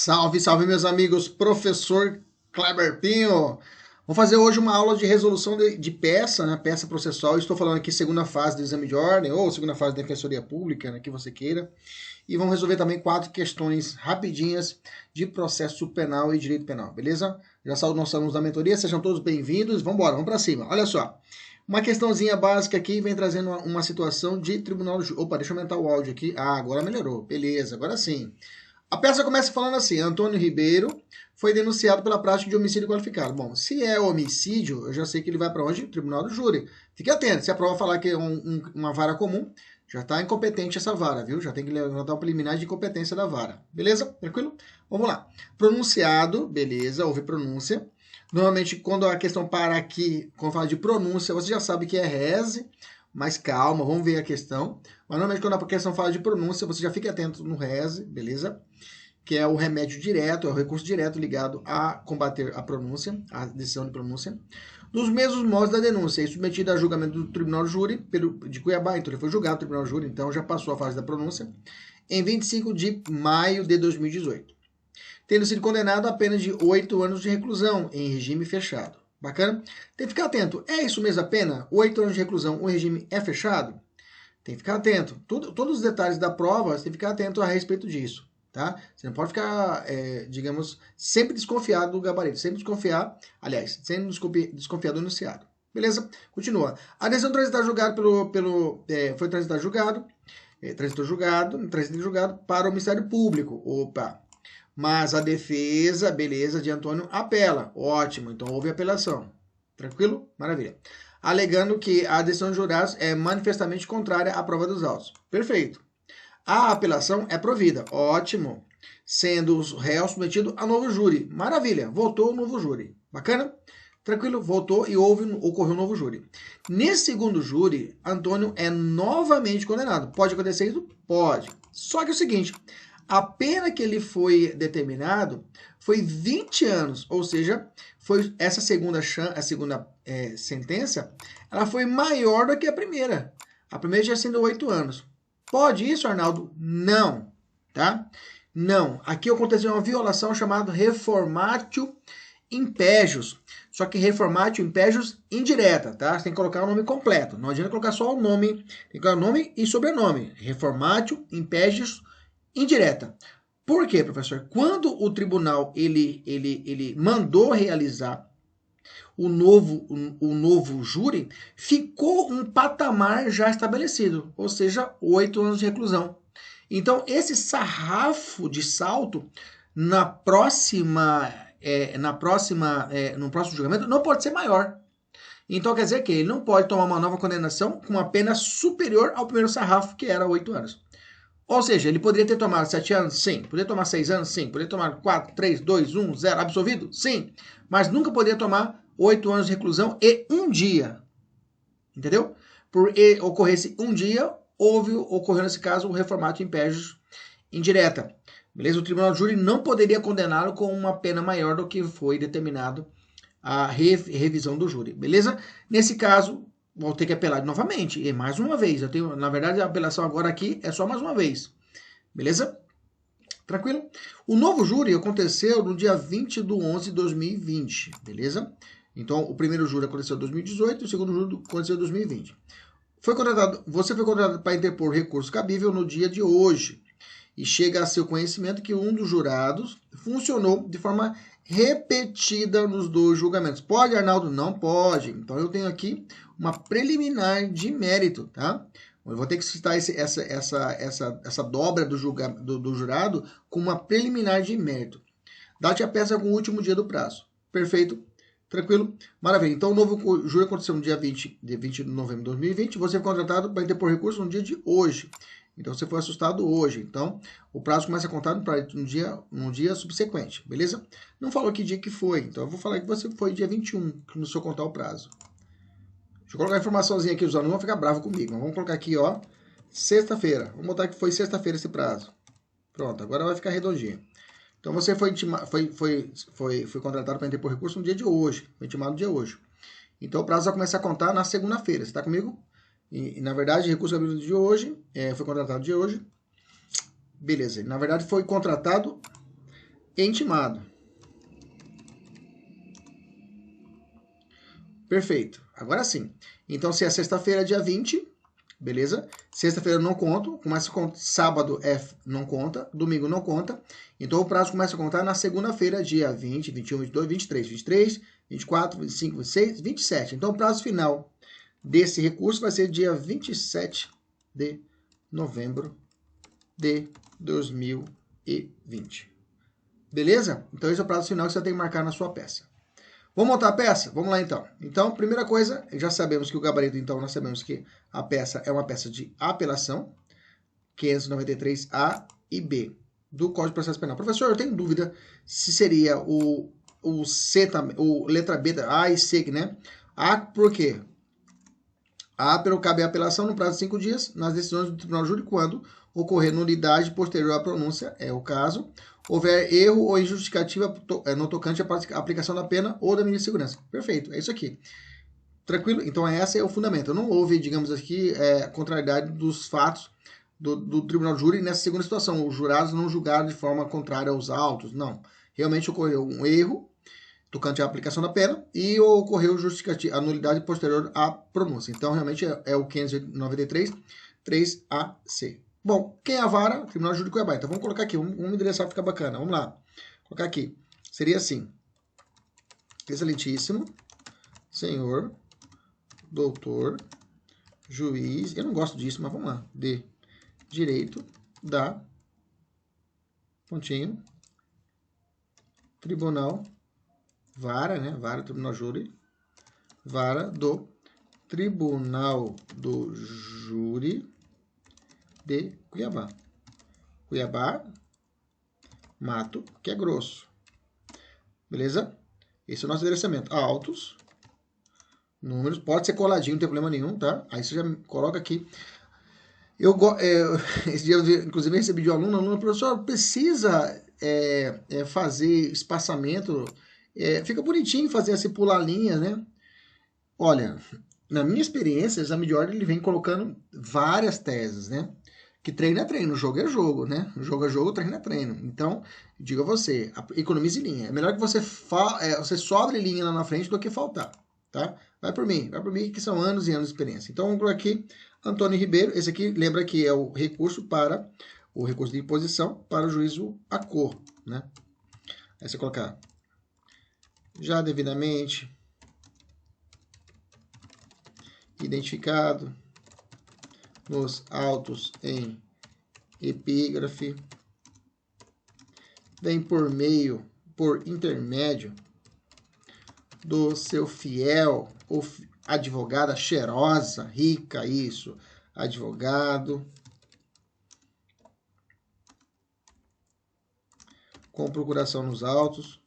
Salve, salve, meus amigos, professor Kleber Pinho. Vou fazer hoje uma aula de resolução de peça, né? Peça processual. Estou falando aqui segunda fase do exame de ordem ou segunda fase da defensoria pública, né, que você queira. E vamos resolver também 4 questões rapidinhas de processo penal e direito penal, beleza? Já saúdo nossos alunos da mentoria, sejam todos bem-vindos. Vamos embora, vamos para cima. Olha só, uma questãozinha básica aqui vem trazendo uma situação de tribunal de... Opa, deixa eu aumentar o áudio aqui. Ah, agora melhorou. Beleza, agora sim. A peça começa falando assim: Antônio Ribeiro foi denunciado pela prática de homicídio qualificado. Bom, se é homicídio, eu já sei que ele vai para onde? Tribunal do júri. Fique atento, se a prova falar que é uma vara comum, já está incompetente essa vara, viu? Já tem que levantar um preliminar de incompetência da vara. Beleza? Tranquilo? Vamos lá. Pronunciado, beleza, houve pronúncia. Normalmente, quando a questão para aqui, quando fala de pronúncia, você já sabe que é rese, mas calma, vamos ver a questão. Mas normalmente, quando a questão fala de pronúncia, você já fica atento no rese, beleza? Que é o remédio direto, é o recurso direto ligado a combater a pronúncia, a decisão de pronúncia. Dos mesmos modos da denúncia, é submetido a julgamento do Tribunal de Júri de Cuiabá, então ele foi julgado no Tribunal de Júri, então já passou a fase da pronúncia, em 25 de maio de 2018. Tendo sido condenado a pena de 8 anos de reclusão em regime fechado. Bacana? Tem que ficar atento. É isso mesmo a pena? 8 anos de reclusão, o regime é fechado? Tem que ficar atento. Todos os detalhes da prova, você tem que ficar atento a respeito disso. Tá? Você não pode ficar, digamos, sempre desconfiado do gabarito. Sempre desconfiar, aliás, sempre desconfiar do enunciado. Beleza? Continua. A decisão transitada julgado foi transitada julgado, transitou julgado para o Ministério Público. Opa! Mas a defesa, beleza, de Antônio apela. Ótimo, então houve apelação. Tranquilo? Maravilha. Alegando que a decisão de jurados é manifestamente contrária à prova dos autos. Perfeito. A apelação é provida. Ótimo. Sendo o réu submetido a novo júri. Maravilha. Voltou o novo júri. Bacana? Tranquilo? Voltou e ocorreu um novo júri. Nesse segundo júri, Antônio é novamente condenado. Pode acontecer isso? Pode. Só que é o seguinte, a pena que ele foi determinado foi 20 anos. Ou seja, foi essa segunda sentença, ela foi maior do que a primeira. A primeira tinha sido 8 anos. Pode isso, Arnaldo? Não, tá? Não. Aqui aconteceu uma violação chamada reformatio impégios. Só que reformatio impégios indireta, tá? Você tem que colocar o nome completo. Não adianta colocar só o nome. Tem que colocar o nome e sobrenome. Reformatio impégios indireta. Por quê, professor? Quando o tribunal ele mandou realizar o novo júri, ficou um patamar já estabelecido, ou seja, 8 anos de reclusão. Então, esse sarrafo de salto no próximo julgamento não pode ser maior. Então, quer dizer que ele não pode tomar uma nova condenação com uma pena superior ao primeiro sarrafo, que era 8 anos. Ou seja, ele poderia ter tomado 7 anos? Sim. Poderia tomar 6 anos? Sim. Poderia tomar 4, 3, 2, 1, 0, absolvido? Sim. Mas nunca poderia tomar 8 anos de reclusão e 1 dia. Entendeu? Por ocorresse 1 dia, ocorreu nesse caso o reformatio impégios indireta. Beleza? O tribunal de júri não poderia condená-lo com uma pena maior do que foi determinado a revisão do júri. Beleza? Nesse caso, vou ter que apelar novamente, e mais uma vez. Eu tenho, na verdade, a apelação agora aqui é só mais uma vez. Beleza? Tranquilo? O novo júri aconteceu no dia 20 de 11 de 2020. Beleza? Então, o primeiro júri aconteceu em 2018 e o segundo júri aconteceu em 2020. Você foi contratado para interpor recurso cabível no dia de hoje. E chega a seu conhecimento que um dos jurados funcionou de forma repetida nos 2 julgamentos. Pode, Arnaldo? Não pode. Então, eu tenho aqui uma preliminar de mérito, tá? Eu vou ter que citar essa dobra do jurado com uma preliminar de mérito. Dá-te a peça com o último dia do prazo. Perfeito? Tranquilo? Maravilha. Então, o novo júri aconteceu no dia 20 de novembro de 2020. Você foi contratado para interpor recurso no dia de hoje. Então, você foi assustado hoje. Então, o prazo começa a contar no dia subsequente. Beleza? Não falou que dia que foi. Então, eu vou falar que você foi dia 21, que começou a contar o prazo. Deixa eu colocar a informaçãozinha aqui, os alunos vão ficar bravos comigo. Mas vamos colocar aqui, ó, sexta-feira. Vamos botar que foi sexta-feira esse prazo. Pronto, agora vai ficar redondinho. Então, você foi contratado para interpor recurso no dia de hoje. Foi intimado no dia de hoje. Então, o prazo vai começar a contar na segunda-feira. Você está comigo? E, na verdade, recurso cabível de hoje, foi contratado de hoje. Beleza. Na verdade, foi contratado intimado. Perfeito. Agora sim. Então, se é sexta-feira, dia 20, beleza? Sexta-feira não conto, começa a contar, sábado não conta, domingo não conta. Então, o prazo começa a contar na segunda-feira, dia 20, 21, 22, 23, 24, 25, 26, 27. Então, o prazo final desse recurso vai ser dia 27 de novembro de 2020. Beleza? Então, esse é o prazo final que você tem que marcar na sua peça. Vamos montar a peça? Vamos lá, então. Então, primeira coisa, já sabemos que o gabarito, então, nós sabemos que a peça é uma peça de apelação, 593A e B, do Código de Processo Penal. Professor, eu tenho dúvida se seria o C também, o letra B, A e C, né? A, por quê? A, pelo cabe a apelação no prazo de 5 dias, nas decisões do Tribunal Júri, quando ocorrer nulidade posterior à pronúncia, é o caso, houver erro ou injustificativa no tocante à aplicação da pena ou da medida de segurança. Perfeito, é isso aqui. Tranquilo? Então, esse é o fundamento. Não houve, digamos aqui, contrariedade dos fatos do Tribunal Júri nessa segunda situação. Os jurados não julgaram de forma contrária aos autos, não. Realmente ocorreu um erro tocante à aplicação da pena e ocorreu a nulidade posterior à pronúncia. Então, realmente é o 593, 3AC. Bom, quem é a vara? Tribunal Júri de Cuiabá. Então, vamos colocar aqui, vamos endereçar, fica bacana. Vamos lá. Vou colocar aqui. Seria assim. Excelentíssimo senhor, doutor, juiz, eu não gosto disso, mas vamos lá. De direito da pontinho, tribunal, vara, né? Vara, tribunal júri, vara do Tribunal do Júri de Cuiabá. Cuiabá, Mato, que é grosso. Beleza? Esse é o nosso endereçamento. Autos, números, pode ser coladinho, não tem problema nenhum, tá? Aí você já coloca aqui. Esse dia eu, inclusive, recebi de um aluno, professor, precisa fazer espaçamento, fica bonitinho fazer assim, pular linha, né? Olha, na minha experiência, o exame de ordem ele vem colocando várias teses, né? Que treino é treino, jogo é jogo, né? Jogo é jogo, treino é treino. Então, digo a você, economize linha. É melhor que você sobre linha lá na frente do que faltar, tá? Vai por mim, que são anos e anos de experiência. Então, vamos por aqui, Antônio Ribeiro. Esse aqui, lembra que é o recurso de imposição para o juízo a cor, né? Aí você colocar já devidamente identificado nos autos em epígrafe, vem por intermédio do seu fiel advogada cheirosa, rica, isso, advogado, com procuração nos autos,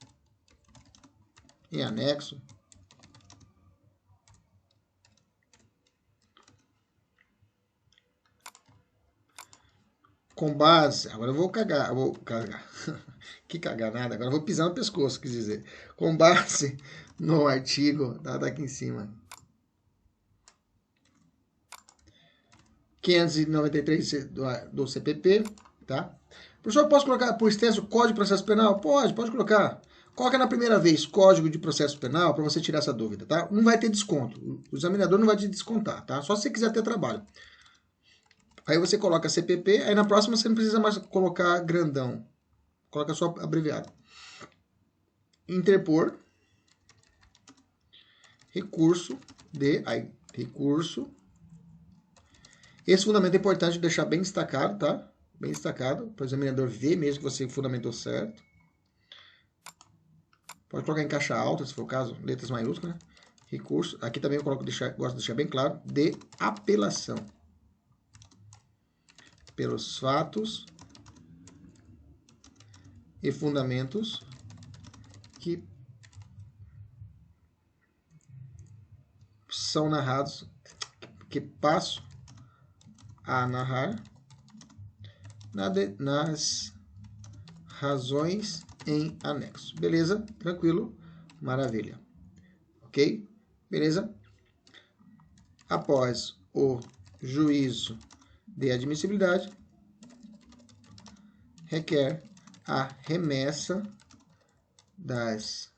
em anexo, com base, agora eu vou cagar, que cagar nada, agora eu vou pisar no pescoço, quis dizer, com base no artigo, tá aqui em cima, 593 do CPP, tá? Professor, posso colocar por extenso Código de Processo Penal? Pode colocar. Coloca na primeira vez Código de Processo Penal para você tirar essa dúvida, tá? Não vai ter desconto, o examinador não vai te descontar, tá? Só se você quiser ter trabalho. Aí você coloca CPP, aí na próxima você não precisa mais colocar grandão. Coloca só abreviado. Interpor. Recurso de... Aí, recurso. Esse fundamento é importante deixar bem destacado, tá? Bem destacado, para o examinador ver mesmo que você fundamentou certo. Pode colocar em caixa alta, se for o caso, letras maiúsculas, né? Recurso. Aqui também eu gosto de deixar bem claro, de apelação. Pelos fatos e fundamentos que são narrados, que passo a narrar nas razões em anexo. Beleza? Tranquilo? Maravilha. Ok? Beleza? Após o juízo de admissibilidade, requer a remessa das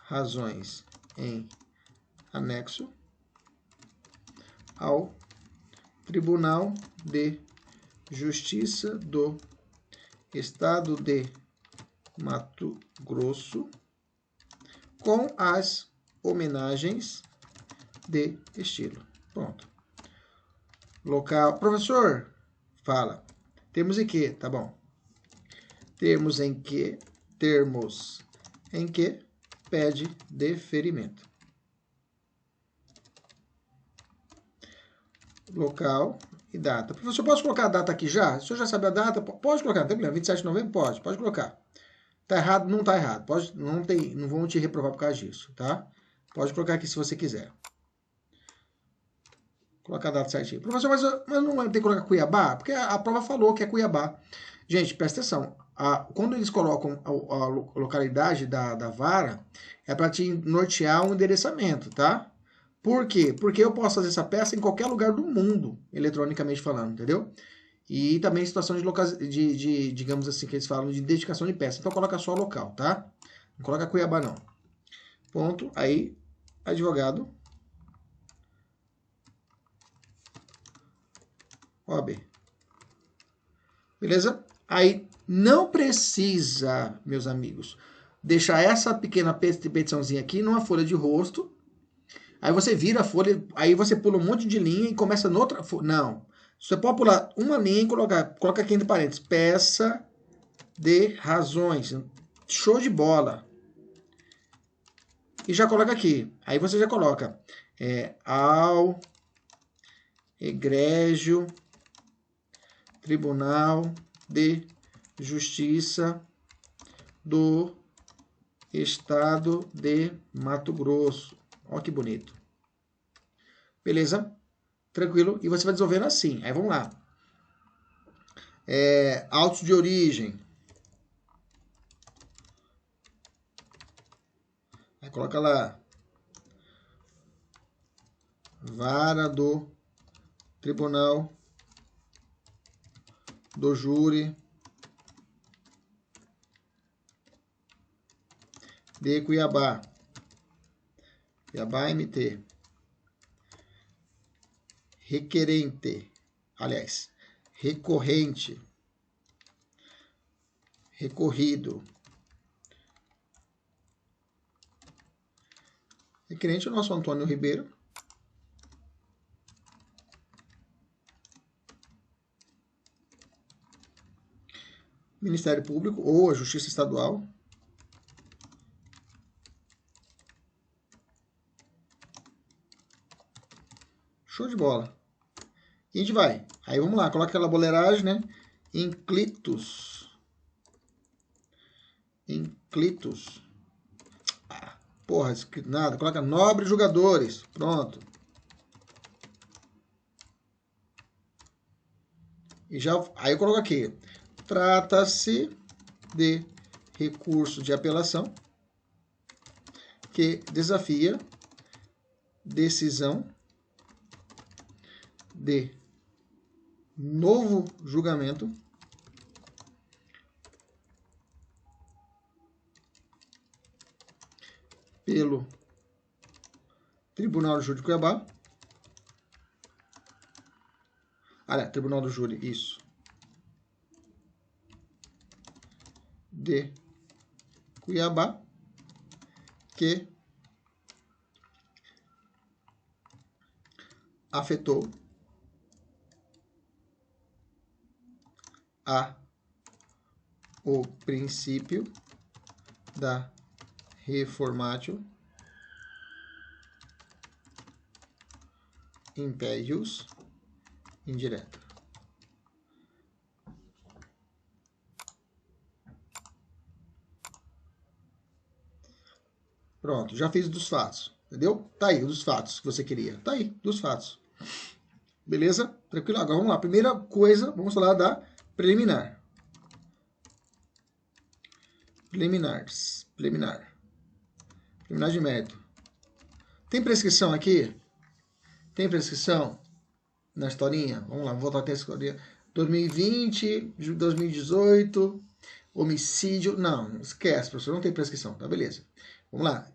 razões em anexo ao Tribunal de Justiça do Estado de Mato Grosso com as homenagens de estilo. Pronto. Local. Professor, fala. Termos em que? Tá bom. Termos em que pede deferimento. Local e data. Professor, posso colocar a data aqui já? O senhor já sabe a data? Pode colocar, não tem problema. 27 de novembro? Pode colocar. Tá errado? Não tá errado. Pode, não vão te reprovar por causa disso, tá? Pode colocar aqui se você quiser. Colocar a data certinho. Professor, mas não tem que colocar Cuiabá? Porque a prova falou que é Cuiabá. Gente, presta atenção. Quando eles colocam a localidade da vara, é para te nortear um endereçamento, tá? Por quê? Porque eu posso fazer essa peça em qualquer lugar do mundo, eletronicamente falando, entendeu? E também situação de digamos assim, que eles falam de dedicação de peça. Então coloca só local, tá? Não coloca Cuiabá, não. Ponto. Aí, advogado. OAB. Beleza? Aí, não precisa, meus amigos, deixar essa pequena petiçãozinha aqui numa folha de rosto. Aí você vira a folha, aí você pula um monte de linha e começa noutra folha. Não. Você pode pular uma linha e coloca aqui entre parênteses. Peça de razões. Show de bola. E já coloca aqui. Aí você já coloca ao egrégio Tribunal de Justiça do Estado de Mato Grosso. Olha que bonito. Beleza? Tranquilo? E você vai desenvolvendo assim. Aí vamos lá. Autos de origem. Aí coloca lá. Vara do Tribunal do Júri de Cuiabá. Cuiabá MT. Requerente. Aliás, recorrente. Recorrido. Requerente é o nosso Antônio Ribeiro. Ministério Público ou a Justiça Estadual. Show de bola. E a gente vai. Aí vamos lá, coloca aquela boleiragem, né? Inclitus. Porra, escrito nada. Coloca nobres julgadores. Pronto. E já, aí eu coloco aqui. Trata-se de recurso de apelação que desafia decisão de novo julgamento pelo Tribunal do Júri de Cuiabá. Tribunal do Júri, isso. De Cuiabá, que afetou o princípio da reformatio impedius indireta. Pronto, já fiz dos fatos, entendeu? Tá aí, dos fatos que você queria. Tá aí, dos fatos. Beleza? Tranquilo? Agora vamos lá. Primeira coisa, vamos falar da preliminar. Preliminar de mérito. Tem prescrição aqui? Tem prescrição na historinha? Vamos lá, vou voltar até a historinha. 2020, 2018, Homicídio, não, esquece, professor, não tem prescrição, tá, beleza. Vamos lá.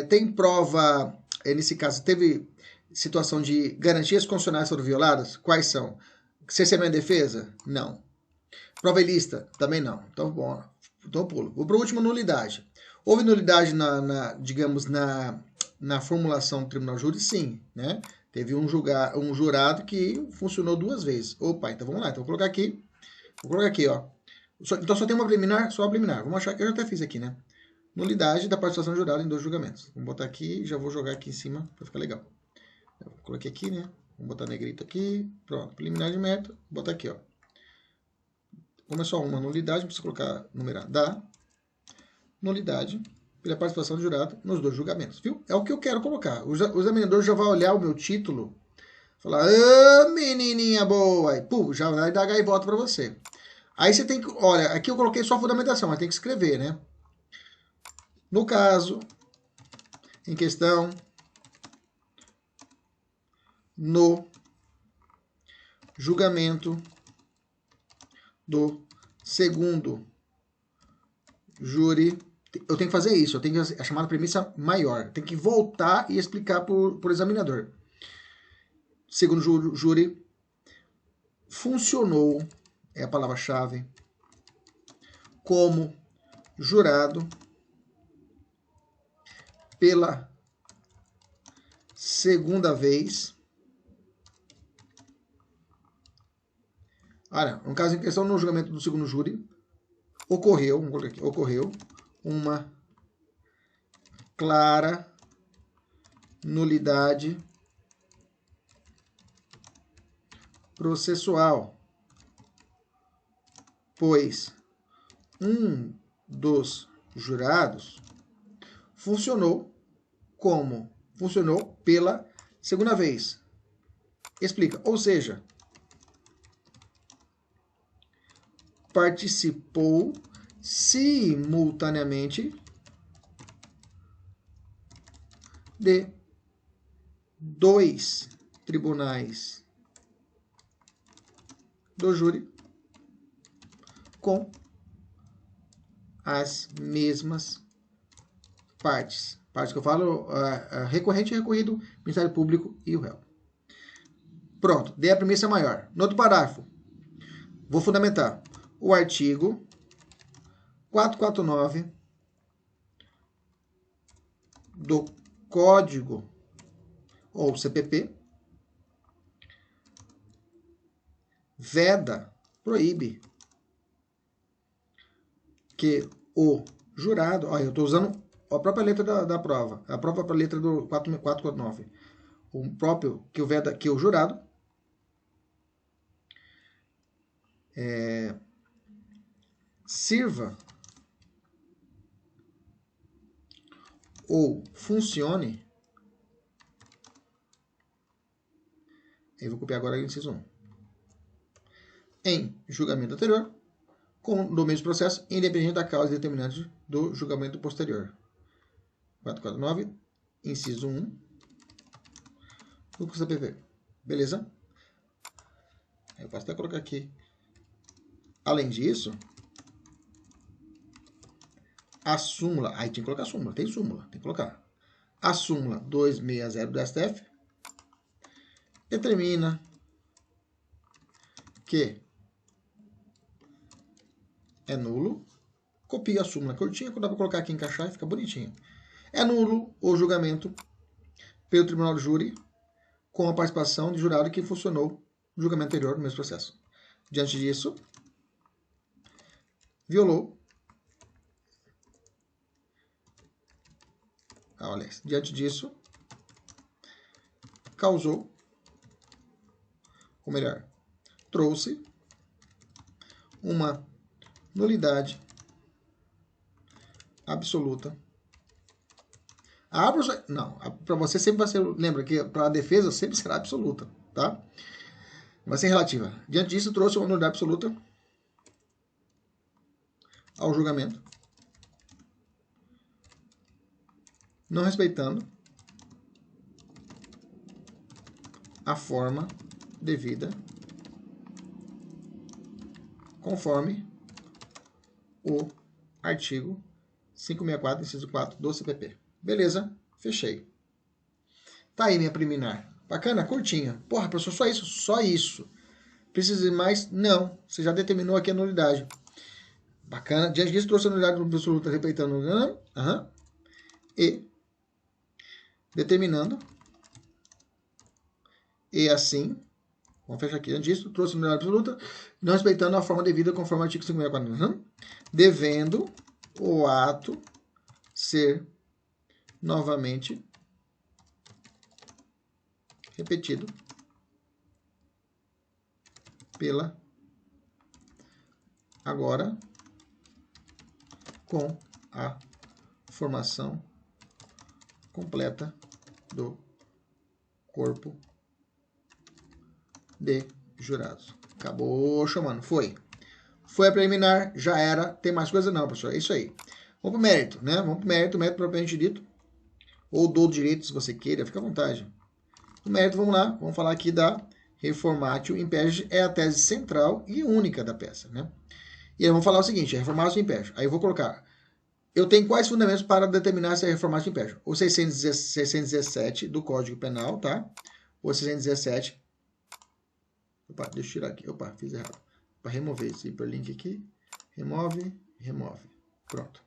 Tem prova, nesse caso, teve situação de garantias constitucionais foram violadas? Quais são? Cerceamento de defesa? Não. Prova ilícita? Também não. Então, bom, então pulo. Vou para o último, nulidade. Houve nulidade digamos, na formulação do tribunal júri? Sim, né? Teve um jurado que funcionou 2 vezes. Opa, então vamos lá. Então vou colocar aqui, ó. Então só tem uma preliminar, só a preliminar. Vamos achar que eu já até fiz aqui, né? Nulidade da participação do jurado em 2 julgamentos. Vamos botar aqui, já vou jogar aqui em cima para ficar legal. Eu coloquei aqui, né? Vamos botar negrito aqui. Pronto, preliminar de mérito. Vou botar aqui, ó. Como é só uma nulidade, não precisa colocar numerar. Dá nulidade pela participação do jurado nos 2 julgamentos, viu? É o que eu quero colocar. O examinador já vai olhar o meu título, falar, ô menininha boa, e pum, já vai dar gaivota para você. Aí você tem que, olha, aqui eu coloquei só a fundamentação, mas tem que escrever, né? No caso, em questão, no julgamento do segundo júri, eu tenho que fazer isso, eu tenho que a chamada premissa maior, tem que voltar e explicar por examinador. Segundo júri, funcionou, é a palavra-chave, como jurado pela segunda vez. Olha, no caso em questão, no julgamento do segundo júri, ocorreu uma clara nulidade processual, pois um dos jurados funcionou pela segunda vez. Explica, ou seja, participou simultaneamente de 2 tribunais do júri com as mesmas partes. Partes que eu falo, recorrente, recorrido, Ministério Público e o réu. Pronto, dei a premissa maior. No outro parágrafo, vou fundamentar o artigo 449 do Código, ou CPP, veda, proíbe que o jurado, olha, eu estou usando a própria letra da prova, a própria letra do 449, o próprio que o veda, que o jurado sirva ou funcione, eu vou copiar agora o inciso 1, em julgamento anterior, do mesmo processo, independente da causa determinante do julgamento posterior. 449, inciso 1, do CPP. Beleza? Eu posso até colocar aqui. Além disso, a súmula, aí tem que colocar súmula, tem que colocar. A súmula 260 do STF determina que é nulo, copia a súmula curtinha, que dá para colocar aqui, encaixar e fica bonitinho. É nulo o julgamento pelo tribunal do júri com a participação de jurado que funcionou no julgamento anterior no mesmo processo. Diante disso, violou. Olha, diante disso, causou, ou melhor, trouxe uma nulidade absoluta. Não, para você sempre vai ser, lembra que para a defesa sempre será absoluta, tá? Vai ser relativa. Diante disso, trouxe uma nulidade absoluta ao julgamento, não respeitando a forma devida, conforme o artigo 564, inciso 4 do CPP. Beleza, fechei. Tá aí minha preliminar. Bacana, curtinha. Porra, professor, só isso? Só isso. Precisa de mais? Não. Você já determinou aqui a nulidade. Bacana. Diante disso, trouxe a nulidade absoluta respeitando. E determinando. E assim. Vamos fechar aqui. Diante disso, trouxe a nulidade absoluta. Não respeitando a forma devida conforme o artigo 564. Devendo o ato ser novamente repetido pela agora com a formação completa do corpo de jurados. Acabou, chamando. Foi a preliminar, já era. Tem mais coisa não, professor. É isso aí. Vamos pro mérito, né? Vamos pro mérito propriamente dito. Ou do direito, se você queira. Fica à vontade. No mérito, vamos lá. Vamos falar aqui da Reformatio Imperis. É a tese central e única da peça, né? E aí vamos falar o seguinte, Reformatio Imperis. Aí eu vou colocar, eu tenho quais fundamentos para determinar se é Reformatio Imperis? O 617 do Código Penal, tá? O 617. Opa, deixa eu tirar aqui. Opa, fiz errado. Para remover esse hiperlink aqui. Remove. Pronto.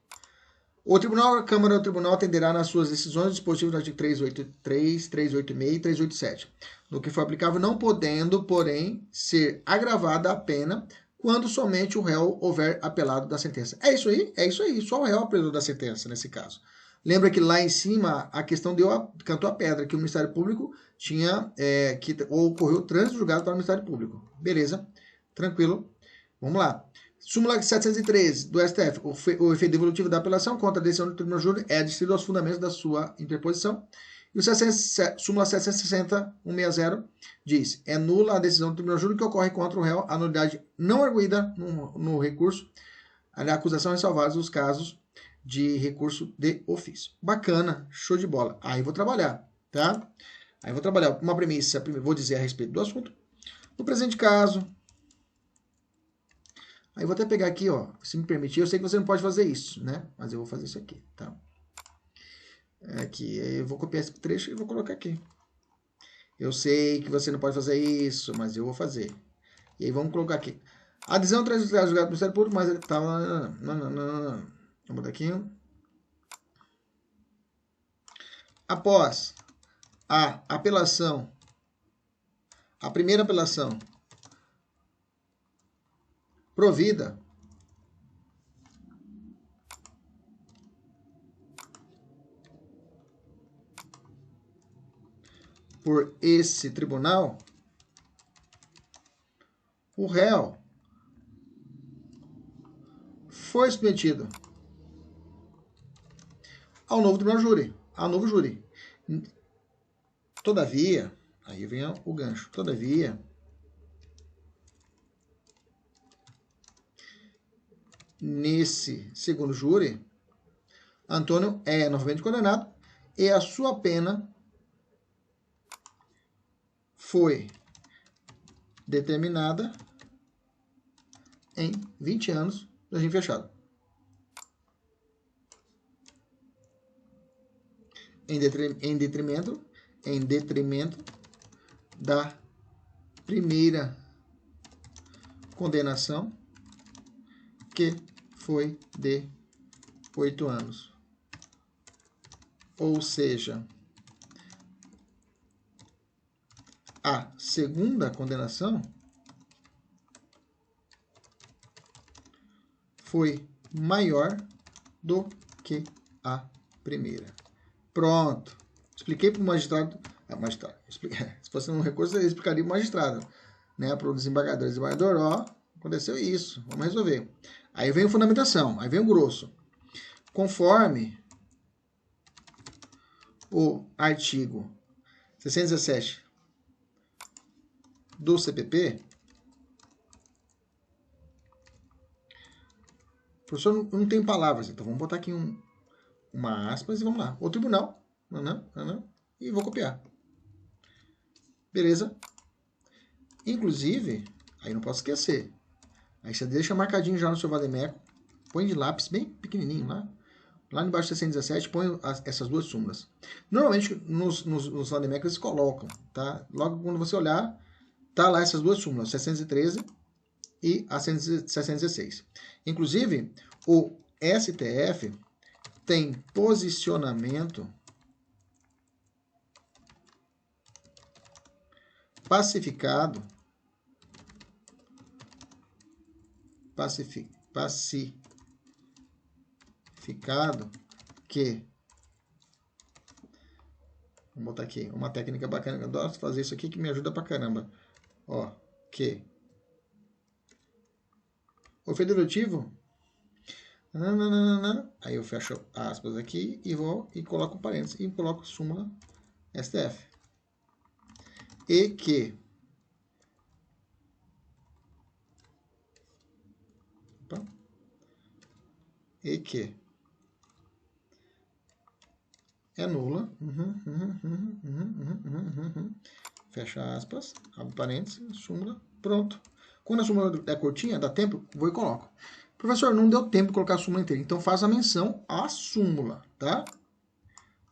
O tribunal, a Câmara do Tribunal atenderá nas suas decisões o dispositivo do artigo 383, 386 e 387, no que for aplicável, não podendo, porém, ser agravada a pena quando somente o réu houver apelado da sentença. É isso aí, só o réu apelou da sentença nesse caso. Lembra que lá em cima a questão cantou a pedra, que o Ministério Público tinha, que ocorreu o trânsito julgado para o Ministério Público. Beleza, tranquilo. Vamos lá. Súmula 713 do STF. O efeito devolutivo da apelação contra a decisão do Tribunal de Júri é adstrido aos fundamentos da sua interposição. E o súmula 760, 160, diz, é nula a decisão do Tribunal de Júri que ocorre contra o réu a nulidade não arguída no recurso. A acusação é salvada os casos de recurso de ofício. Bacana, show de bola. Aí vou trabalhar, tá? Aí vou trabalhar uma premissa, vou dizer a respeito do assunto. No presente caso, aí vou até pegar aqui, ó, se me permitir, eu sei que você não pode fazer isso, né? Mas eu vou fazer isso aqui, tá? Aqui, eu vou copiar esse trecho e vou colocar aqui. Eu sei que você não pode fazer isso, mas eu vou fazer. E aí vamos colocar aqui. A adesão traz julgado do Ministério Público, mas ele tá... Vamos botar aqui. Após a apelação, a primeira apelação provida por esse tribunal, o réu foi submetido ao novo tribunal de júri, ao novo júri. Todavia, aí vem o gancho, todavia, nesse segundo júri, Antônio é novamente condenado e a sua pena foi determinada em 20 anos de regime fechado. Em detrimento da primeira condenação, que foi de 8 anos. Ou seja, a segunda condenação foi maior do que a primeira. Pronto. Expliquei para o magistrado. Se fosse um recurso, eu explicaria para o magistrado, né? Para o desembargador. Desembargador, ó, aconteceu isso. Vamos resolver. Aí vem a fundamentação. Aí vem o grosso. Conforme o artigo 617 do CPP, professor, não tem palavras, então vamos botar aqui uma aspas e vamos lá. O tribunal, e vou copiar. Beleza? Inclusive, aí não posso esquecer. Aí você deixa marcadinho já no seu vademécum, Põe de lápis bem pequenininho lá. Lá embaixo de 617, põe essas duas súmulas. Normalmente, nos Vademecum eles colocam, tá? Logo quando você olhar, tá lá essas duas súmulas, 613 e a 616. Inclusive, o STF tem posicionamento pacificado que, vou botar aqui uma técnica bacana, eu adoro fazer isso aqui que me ajuda pra caramba. Ó, que o federativo, aí eu fecho aspas aqui e vou e coloco parênteses e coloco súmula STF. E que é nula, fecha aspas, abre parênteses, súmula, pronto. Quando a súmula é curtinha, dá tempo, vou e coloco. Professor, não deu tempo de colocar a súmula inteira, então faz a menção à súmula, tá?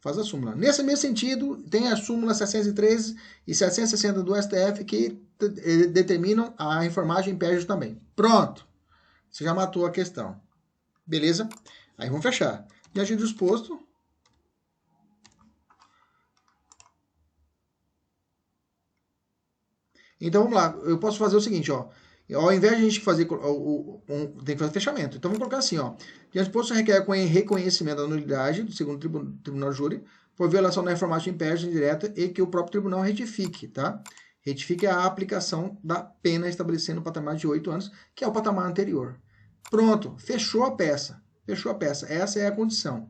Faz a súmula. Nesse mesmo sentido, tem a súmula 713 e 760 do STF que determinam a informagem impérgio também. Pronto. Você já matou a questão. Beleza? Aí vamos fechar. Diante do exposto, então vamos lá. Eu posso fazer o seguinte, ó. Ao invés de a gente fazer tem que fazer fechamento. Então vamos colocar assim, ó. Diante do exposto requer reconhecimento da nulidade do segundo tribunal júri por violação da informagem impérgio indireta e que o próprio tribunal retifique, tá? Retifique a aplicação da pena estabelecendo o patamar de 8 anos, que é o patamar anterior. Pronto, fechou a peça. Fechou a peça. Essa é a condição.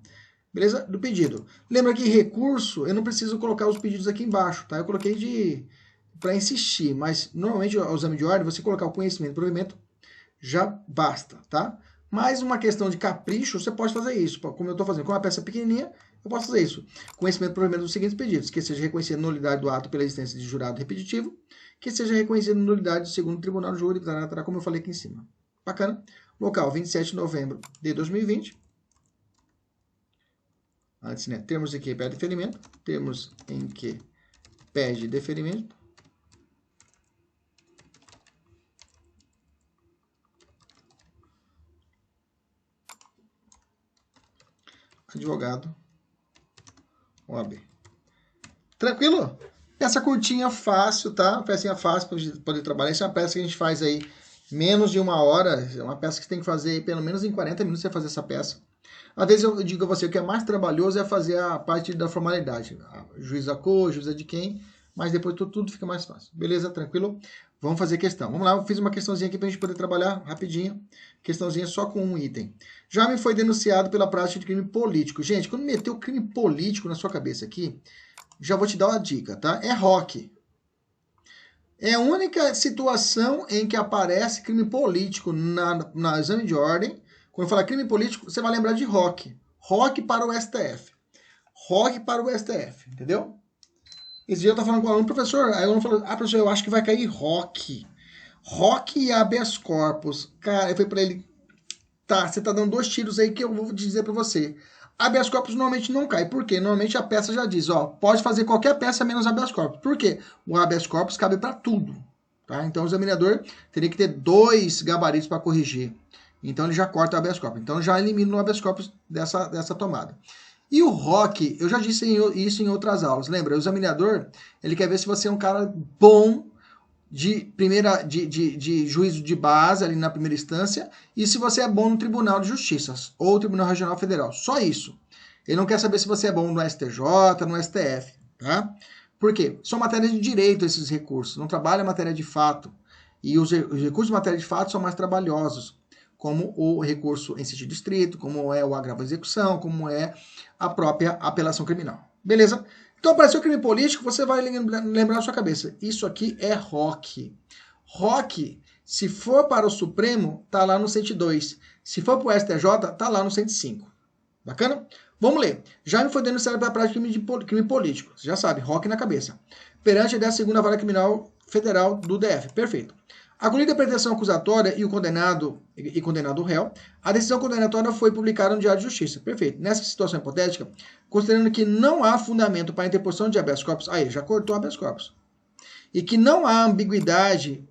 Beleza? Do pedido. Lembra que recurso, eu não preciso colocar os pedidos aqui embaixo, tá? Eu coloquei para insistir, mas normalmente o exame de ordem, você colocar o conhecimento e provimento já basta, tá? Mais uma questão de capricho, você pode fazer isso. Como eu estou fazendo com uma peça pequenininha, eu posso fazer isso. Conhecimento e provimento dos seguintes pedidos. Que seja reconhecida nulidade do ato pela existência de jurado repetitivo. Que seja reconhecida nulidade do segundo tribunal de júri, como eu falei aqui em cima. Bacana? Local, 27 de novembro de 2020. Antes, né? Termos em que pede deferimento. Termos em que pede deferimento. Advogado OAB. Tranquilo? Peça curtinha, fácil, tá? Pecinha fácil para poder trabalhar. Essa é uma peça que a gente faz aí menos de 1 hora. É uma peça que você tem que fazer pelo menos em 40 minutos você fazer essa peça. Às vezes eu digo a você que o que é mais trabalhoso é fazer a parte da formalidade. Juiz da cor, juiz de quem, mas depois tudo fica mais fácil. Beleza? Tranquilo? Vamos fazer questão. Vamos lá, eu fiz uma questãozinha aqui para a gente poder trabalhar rapidinho. Questãozinha só com um item. Já me foi denunciado pela prática de crime político. Gente, quando meteu crime político na sua cabeça aqui, já vou te dar uma dica, tá? É rock. É a única situação em que aparece crime político na exame de ordem. Quando eu falar crime político, você vai lembrar de rock. Rock para o STF. Rock para o STF, entendeu? Esse dia eu estava falando com o aluno, professor, aí o aluno falou, professor, eu acho que vai cair rock. Rock e habeas corpus. Cara, eu falei para ele, tá, você tá dando 2 tiros aí que eu vou dizer para você. Habeas corpus normalmente não cai. Por quê? Normalmente a peça já diz, ó, pode fazer qualquer peça menos habeas corpus. Por quê? O habeas corpus cabe para tudo. Tá? Então o examinador teria que ter 2 gabaritos para corrigir. Então ele já corta o habeas corpus. Então já elimina o habeas corpus dessa tomada. E o ROC, eu já disse isso em outras aulas. Lembra? O examinador, ele quer ver se você é um cara bom de juízo de base ali na primeira instância e se você é bom no Tribunal de Justiça ou Tribunal Regional Federal. Só isso. Ele não quer saber se você é bom no STJ, no STF, tá? Por quê? São matérias de direito esses recursos, não trabalha matéria de fato. E os recursos de matéria de fato são mais trabalhosos, como o recurso em sentido estrito, como é o agravo à execução, como é a própria apelação criminal. Beleza? Então, apareceu crime político, você vai lembrar na sua cabeça. Isso aqui é ROC. ROC, se for para o Supremo, tá lá no 102. Se for para o STJ, tá lá no 105. Bacana? Vamos ler. Já me foi denunciado pela prática de crime político. Você já sabe, ROC na cabeça. Perante a 12ª Vara Criminal Federal do DF. Perfeito. Acolhida a pretensão acusatória e o condenado réu, a decisão condenatória foi publicada no Diário de Justiça. Perfeito. Nessa situação hipotética, considerando que não há fundamento para a interposição de habeas corpus, aí já cortou habeas corpus, e que não há ambiguidade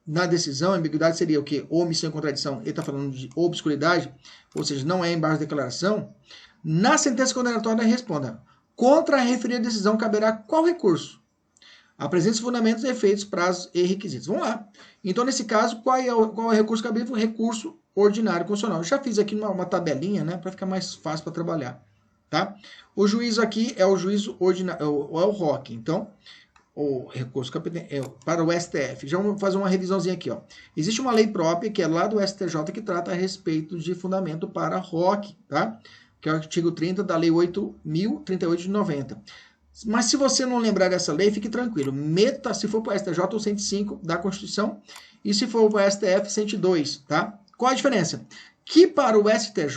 na decisão, a ambiguidade seria o quê? Omissão e contradição, ele está falando de obscuridade, ou seja, não é embaixo de declaração, na sentença condenatória responda, contra a referida decisão caberá qual recurso? Apresente os fundamentos, efeitos, prazos e requisitos. Vamos lá. Então, nesse caso, qual é o recurso cabível? Recurso ordinário constitucional. Eu já fiz aqui uma tabelinha, né, para ficar mais fácil para trabalhar, tá? O juízo aqui é o juízo ordinário, é o ROC. Então, o recurso para o STF. Já vamos fazer uma revisãozinha aqui, ó. Existe uma lei própria que é lá do STJ que trata a respeito de fundamento para ROC, tá? Que é o artigo 30 da Lei 8.038 de 90. Mas se você não lembrar dessa lei, fique tranquilo. Meta, se for para o STJ, o 105 da Constituição, e se for para o STF, 102, tá? Qual a diferença? Que para o STJ,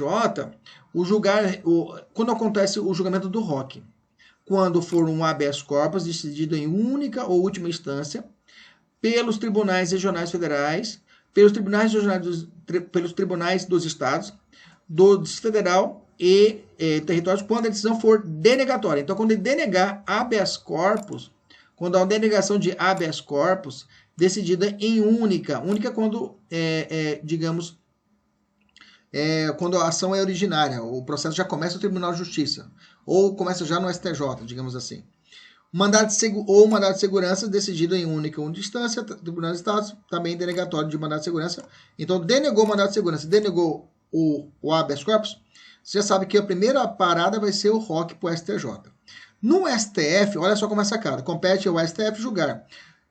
quando acontece o julgamento do ROC, quando for um habeas corpus decidido em única ou última instância, pelos tribunais regionais federais, pelos tribunais dos estados, do Distrito Federal e territórios, quando a decisão for denegatória. Então, quando ele denegar habeas corpus, quando há uma denegação de habeas corpus, decidida em única quando, digamos, quando a ação é originária, o processo já começa no Tribunal de Justiça, ou começa já no STJ, digamos assim. Mandado de segurança decidido em única instância, Tribunal de Estado, também denegatório de mandado de segurança. Então, denegou o mandado de segurança, denegou o habeas corpus, você já sabe que a primeira parada vai ser o ROC para o STJ. No STF, olha só como é sacada, compete ao STF julgar